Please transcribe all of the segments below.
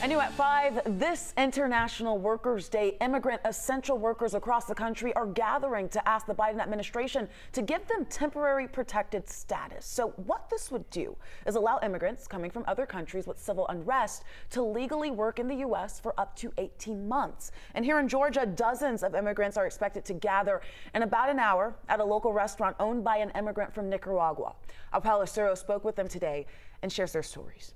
And new at 5, this International Workers' Day, immigrant essential workers across the country are gathering to ask the Biden administration to give them temporary protected status. So what this would do is allow immigrants coming from other countries with civil unrest to legally work in the U.S. for up to 18 months. And here in Georgia, dozens of immigrants are expected to gather in about an hour at a local restaurant owned by an immigrant from Nicaragua. Our Paula Suro spoke with them today and shares their stories.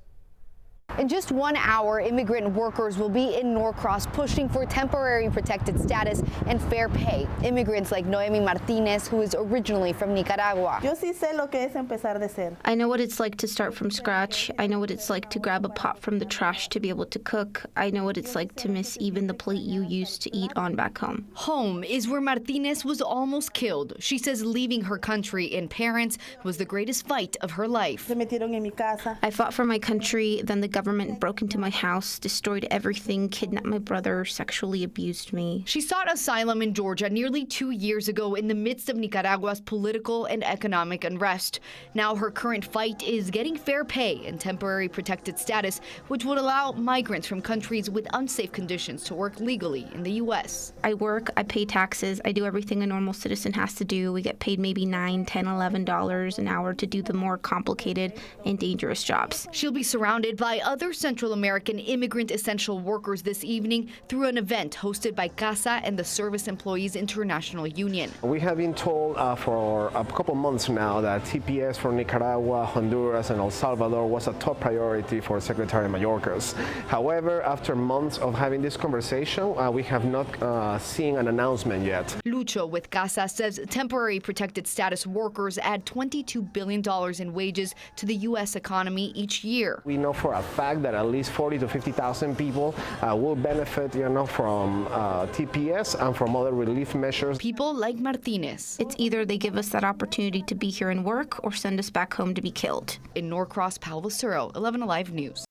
In just 1 hour, immigrant workers will be in Norcross pushing for temporary protected status and fair pay. Immigrants like Noemi Martinez, who is originally from Nicaragua. Yo sí sé lo que es empezar de cero. I know what it's like to start from scratch. I know what it's like to grab a pot from the trash to be able to cook. I know what it's like to miss even the plate you used to eat on back home. Home is where Martinez was almost killed. She says leaving her country and parents was the greatest fight of her life. Se metieron en mi casa. I fought for my country, then the government broke into my house, destroyed everything, kidnapped my brother, sexually abused me. She sought asylum in Georgia nearly 2 years ago in the midst of Nicaragua's political and economic unrest. Now her current fight is getting fair pay and temporary protected status, which would allow migrants from countries with unsafe conditions to work legally in the U.S. I work, I pay taxes, I do everything a normal citizen has to do. We get paid maybe $9, $10, $11 an hour to do the more complicated and dangerous jobs. She'll be surrounded by other Central American immigrant essential workers this evening through an event hosted by CASA and the Service Employees International Union. We have been told for a couple months now that TPS for Nicaragua, Honduras, and El Salvador was a top priority for Secretary Mayorkas. However, after months of having this conversation, we have not seen an announcement yet. Lucho with CASA says temporary protected status workers add $22 billion in wages to the U.S. economy each year. We know for a fact that at least 40 to 50,000 people will benefit, from TPS and from other relief measures. People like Martinez. It's either they give us that opportunity to be here and work or send us back home to be killed. In Norcross, Paula Suro, 11 Alive News.